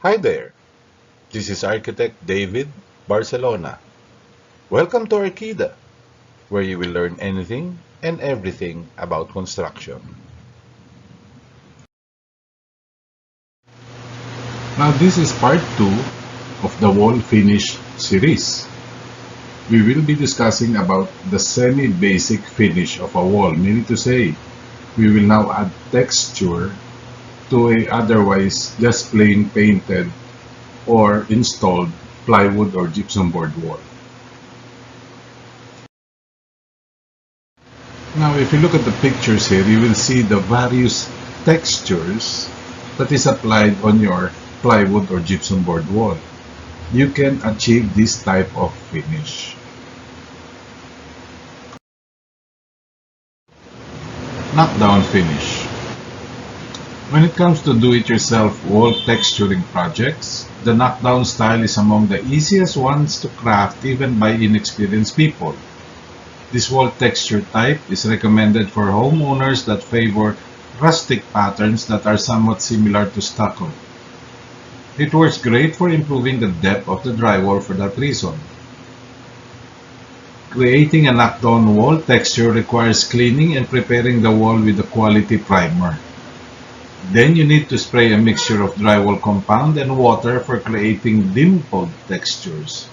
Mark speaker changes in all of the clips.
Speaker 1: Hi there, this is Architect David Barcelona. Welcome to Arkida, where you will learn anything and everything about construction. Now this is part 2 of the wall finish series. We will be discussing about the semi-basic finish of a wall, meaning to say, we will now add texture to a otherwise just plain painted or installed plywood or gypsum board wall. Now if you look at the pictures here, you will see the various textures that is applied on your plywood or gypsum board wall. You can achieve this type of finish. Knockdown finish. When it comes to do-it-yourself wall texturing projects, the knockdown style is among the easiest ones to craft even by inexperienced people. This wall texture type is recommended for homeowners that favor rustic patterns that are somewhat similar to stucco. It works great for improving the depth of the drywall for that reason. Creating a knockdown wall texture requires cleaning and preparing the wall with a quality primer. Then you need to spray a mixture of drywall compound and water for creating dimpled textures.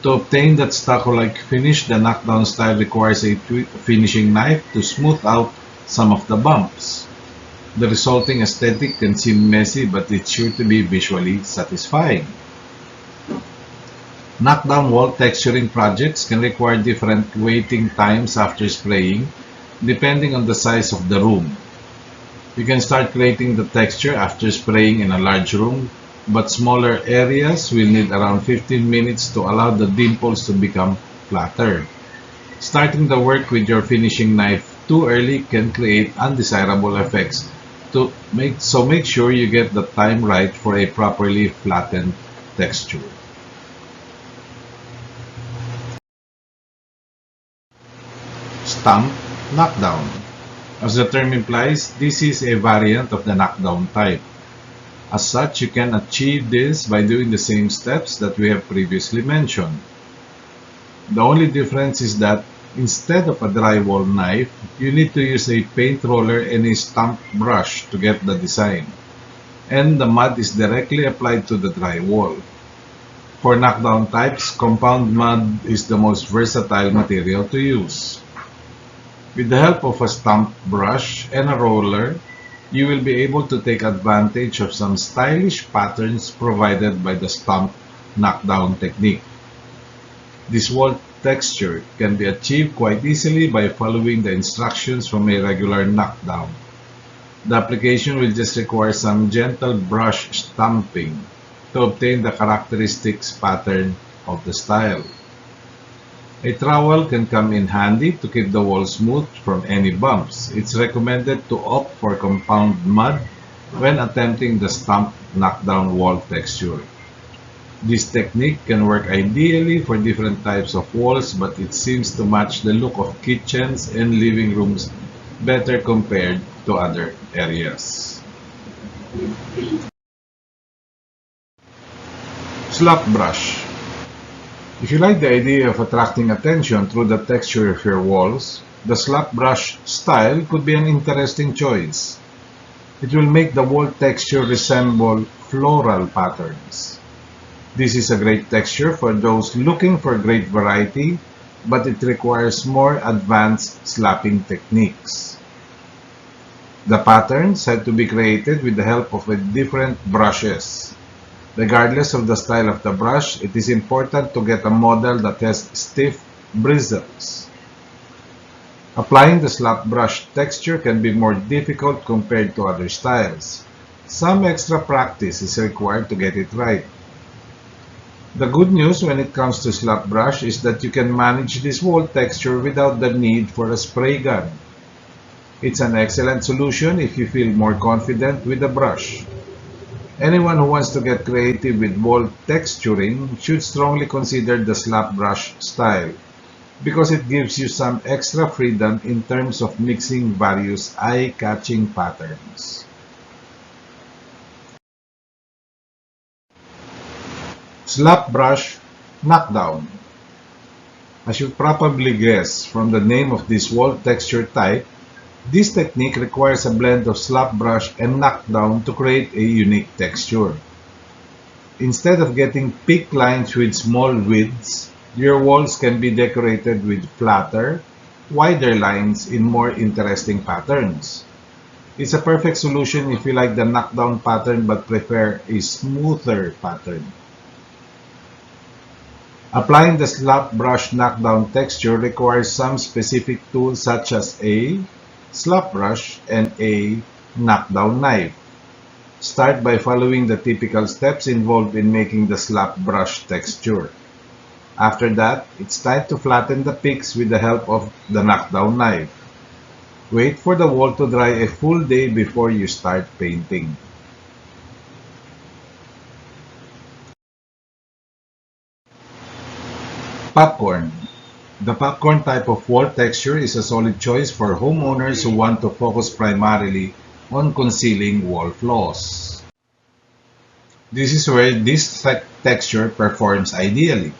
Speaker 1: To obtain that stucco-like finish, the knockdown style requires a finishing knife to smooth out some of the bumps. The resulting aesthetic can seem messy, but it's sure to be visually satisfying. Knockdown wall texturing projects can require different waiting times after spraying, depending on the size of the room. You can start creating the texture after spraying in a large room, but smaller areas will need around 15 minutes to allow the dimples to become flatter. Starting the work with your finishing knife too early can create undesirable effects, so make sure you get the time right for a properly flattened texture. Stump knockdown. As the term implies, this is a variant of the knockdown type. As such, you can achieve this by doing the same steps that we have previously mentioned. The only difference is that instead of a drywall knife, you need to use a paint roller and a stump brush to get the design, and the mud is directly applied to the drywall. For knockdown types, compound mud is the most versatile material to use. With the help of a stump brush and a roller, you will be able to take advantage of some stylish patterns provided by the stump knockdown technique. This wall texture can be achieved quite easily by following the instructions from a regular knockdown. The application will just require some gentle brush stamping to obtain the characteristics pattern of the style. A trowel can come in handy to keep the wall smooth from any bumps. It's recommended to opt for compound mud when attempting the stump knockdown wall texture. This technique can work ideally for different types of walls, but it seems to match the look of kitchens and living rooms better compared to other areas. Slap brush. If you like the idea of attracting attention through the texture of your walls, the slap brush style could be an interesting choice. It will make the wall texture resemble floral patterns. This is a great texture for those looking for great variety, but it requires more advanced slapping techniques. The patterns had to be created with the help of different brushes. Regardless of the style of the brush, it is important to get a model that has stiff bristles. Applying the slap brush texture can be more difficult compared to other styles. Some extra practice is required to get it right. The good news when it comes to slap brush is that you can manage this wall texture without the need for a spray gun. It's an excellent solution if you feel more confident with the brush. Anyone who wants to get creative with wall texturing should strongly consider the slap brush style because it gives you some extra freedom in terms of mixing various eye-catching patterns. Slap brush knockdown. As you probably guessed from the name of this wall texture type, this technique requires a blend of slap brush and knockdown to create a unique texture. Instead of getting peak lines with small widths, your walls can be decorated with flatter, wider lines in more interesting patterns. It's a perfect solution if you like the knockdown pattern but prefer a smoother pattern. Applying the slap brush knockdown texture requires some specific tools such as a slap brush and a knockdown knife. Start by following the typical steps involved in making the slap brush texture. After that, it's time to flatten the peaks with the help of the knockdown knife. Wait for the wall to dry a full day before you start painting. Popcorn. The popcorn type of wall texture is a solid choice for homeowners who want to focus primarily on concealing wall flaws. This is where this texture performs ideally.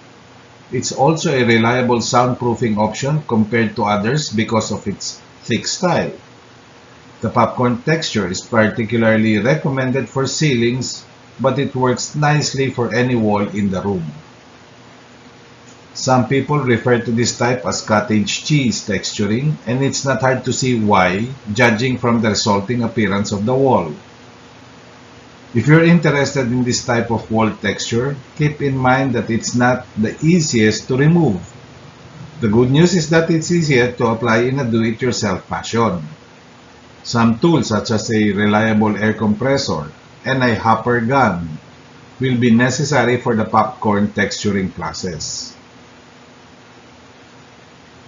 Speaker 1: It's also a reliable soundproofing option compared to others because of its thick style. The popcorn texture is particularly recommended for ceilings, but it works nicely for any wall in the room. Some people refer to this type as cottage cheese texturing, and it's not hard to see why, judging from the resulting appearance of the wall. If you're interested in this type of wall texture, keep in mind that it's not the easiest to remove. The good news is that it's easier to apply in a do-it-yourself fashion. Some tools such as a reliable air compressor and a hopper gun will be necessary for the popcorn texturing process.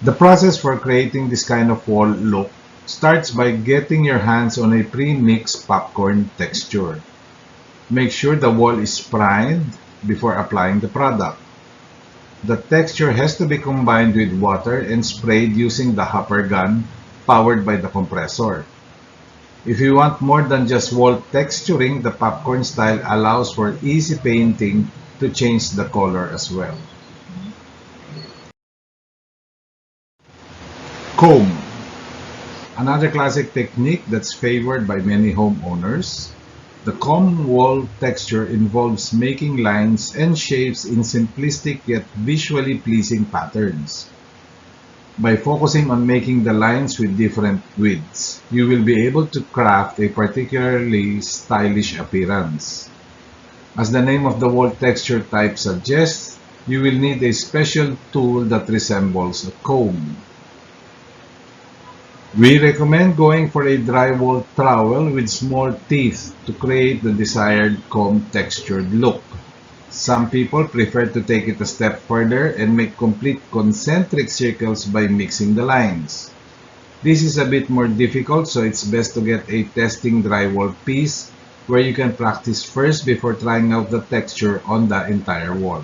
Speaker 1: The process for creating this kind of wall look starts by getting your hands on a pre-mixed popcorn texture. Make sure the wall is primed before applying the product. The texture has to be combined with water and sprayed using the hopper gun powered by the compressor. If you want more than just wall texturing, the popcorn style allows for easy painting to change the color as well. Comb. Another classic technique that's favored by many homeowners. The comb wall texture involves making lines and shapes in simplistic yet visually pleasing patterns. By focusing on making the lines with different widths, you will be able to craft a particularly stylish appearance. As the name of the wall texture type suggests, you will need a special tool that resembles a comb. We recommend going for a drywall trowel with small teeth to create the desired comb textured look. Some people prefer to take it a step further and make complete concentric circles by mixing the lines. This is a bit more difficult, so it's best to get a testing drywall piece where you can practice first before trying out the texture on the entire wall.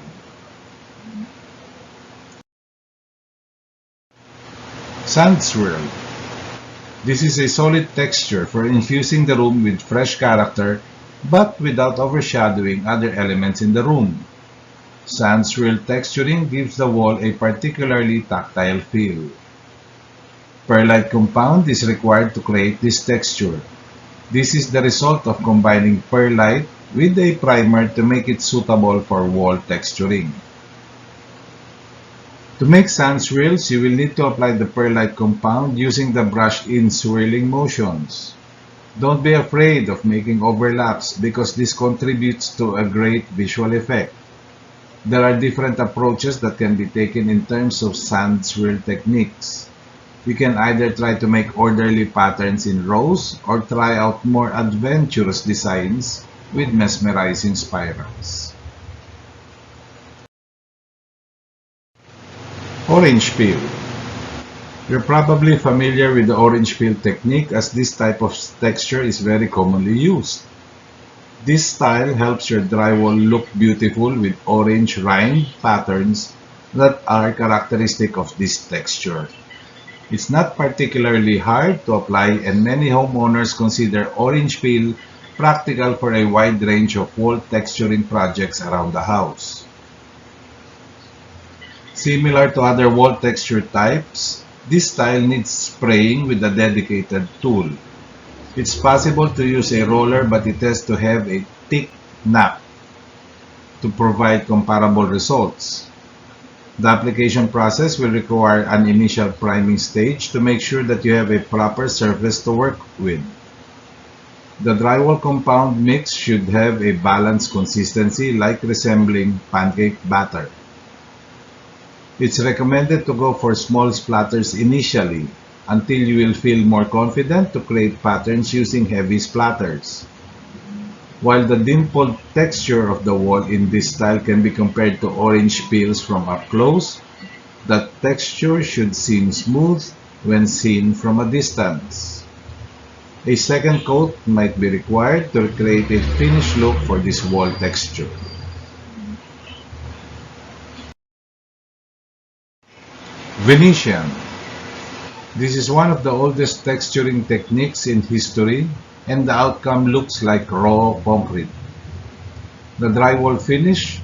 Speaker 1: Sand swirl. This is a solid texture for infusing the room with fresh character but without overshadowing other elements in the room. Sand swirl texturing gives the wall a particularly tactile feel. Perlite compound is required to create this texture. This is the result of combining perlite with a primer to make it suitable for wall texturing. To make sand swirls, you will need to apply the perlite compound using the brush in swirling motions. Don't be afraid of making overlaps because this contributes to a great visual effect. There are different approaches that can be taken in terms of sand swirl techniques. You can either try to make orderly patterns in rows or try out more adventurous designs with mesmerizing spirals. Orange peel. You're probably familiar with the orange peel technique as this type of texture is very commonly used. This style helps your drywall look beautiful with orange rind patterns that are characteristic of this texture. It's not particularly hard to apply and many homeowners consider orange peel practical for a wide range of wall texturing projects around the house. Similar to other wall texture types, this style needs spraying with a dedicated tool. It's possible to use a roller, but it has to have a thick nap to provide comparable results. The application process will require an initial priming stage to make sure that you have a proper surface to work with. The drywall compound mix should have a balanced consistency like resembling pancake batter. It's recommended to go for small splatters initially until you will feel more confident to create patterns using heavy splatters. While the dimpled texture of the wall in this style can be compared to orange peels from up close, the texture should seem smooth when seen from a distance. A second coat might be required to create a finished look for this wall texture. Venetian. This is one of the oldest texturing techniques in history, and the outcome looks like raw concrete. The drywall finish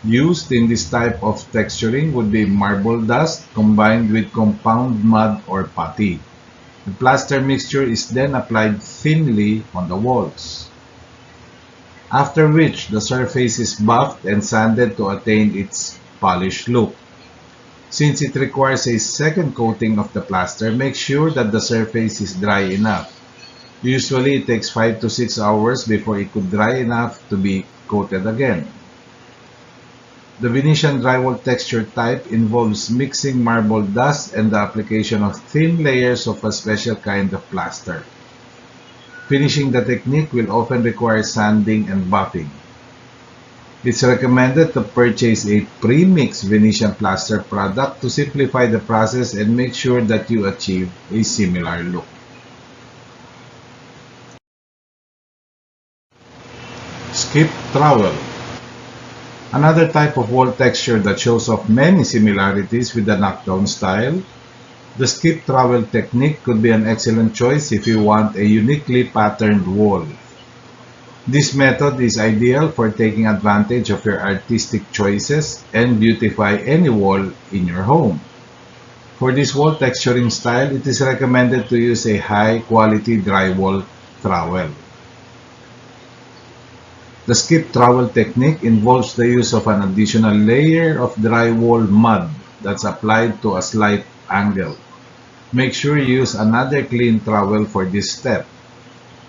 Speaker 1: used in this type of texturing would be marble dust combined with compound mud or putty. The plaster mixture is then applied thinly on the walls, after which the surface is buffed and sanded to attain its polished look. Since it requires a second coating of the plaster, make sure that the surface is dry enough. Usually, it takes 5 to 6 hours before it could dry enough to be coated again. The Venetian drywall texture type involves mixing marble dust and the application of thin layers of a special kind of plaster. Finishing the technique will often require sanding and buffing. It's recommended to purchase a pre-mixed Venetian plaster product to simplify the process and make sure that you achieve a similar look. Skip trowel. Another type of wall texture that shows off many similarities with the knockdown style. The skip trowel technique could be an excellent choice if you want a uniquely patterned wall. This method is ideal for taking advantage of your artistic choices and beautify any wall in your home. For this wall texturing style, it is recommended to use a high-quality drywall trowel. The skip trowel technique involves the use of an additional layer of drywall mud that's applied to a slight angle. Make sure you use another clean trowel for this step.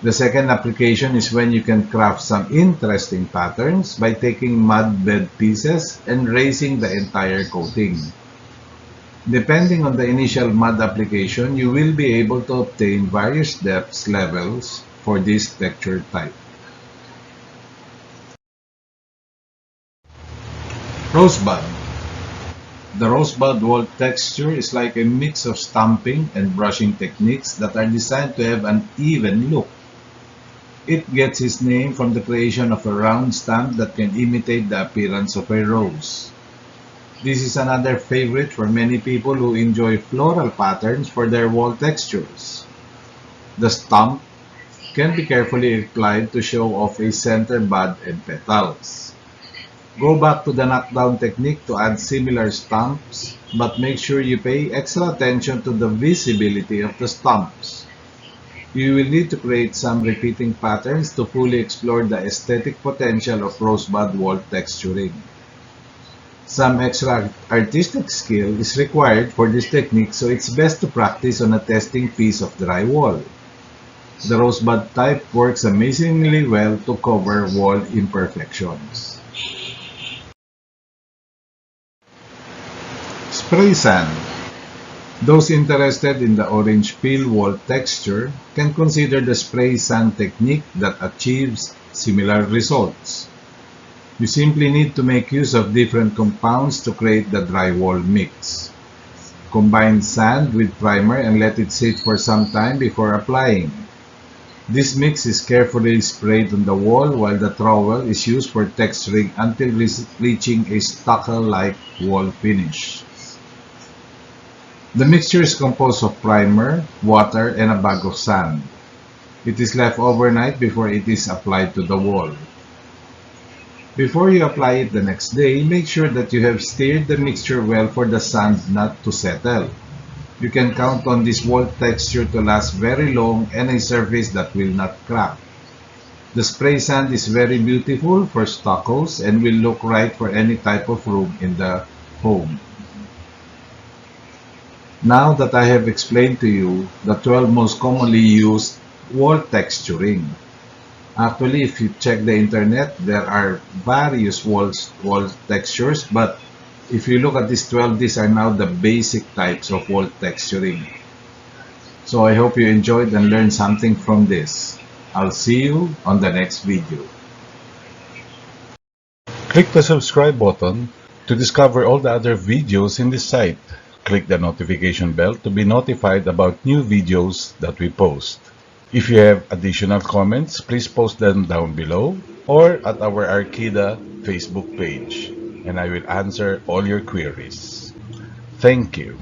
Speaker 1: The second application is when you can craft some interesting patterns by taking mud bed pieces and raising the entire coating. Depending on the initial mud application, you will be able to obtain various depth levels for this texture type. Rosebud. The Rosebud wall texture is like a mix of stamping and brushing techniques that are designed to have an even look. It gets its name from the creation of a round stamp that can imitate the appearance of a rose. This is another favorite for many people who enjoy floral patterns for their wall textures. The stamp can be carefully applied to show off a center bud and petals. Go back to the knockdown technique to add similar stamps, but make sure you pay extra attention to the visibility of the stamps. You will need to create some repeating patterns to fully explore the aesthetic potential of Rosebud wall texturing. Some extra artistic skill is required for this technique, so it's best to practice on a testing piece of drywall. The Rosebud type works amazingly well to cover wall imperfections. Spray sand. Those interested in the orange peel wall texture can consider the spray sand technique that achieves similar results. You simply need to make use of different compounds to create the drywall mix. Combine sand with primer and let it sit for some time before applying. This mix is carefully sprayed on the wall while the trowel is used for texturing until reaching a stucco-like wall finish. The mixture is composed of primer, water, and a bag of sand. It is left overnight before it is applied to the wall. Before you apply it the next day, make sure that you have stirred the mixture well for the sand not to settle. You can count on this wall texture to last very long and a surface that will not crack. The spray sand is very beautiful for stuccos and will look right for any type of room in the home. Now that I have explained to you the 12 most commonly used wall texturing. Actually, if you check the internet, there are various wall textures, but if you look at these 12, these are now the basic types of wall texturing. So I hope you enjoyed and learned something from this. I'll see you on the next video. Click the subscribe button to discover all the other videos in this site. Click the notification bell to be notified about new videos that we post. If you have additional comments, please post them down below or at our Arkida Facebook page, and I will answer all your queries. Thank you.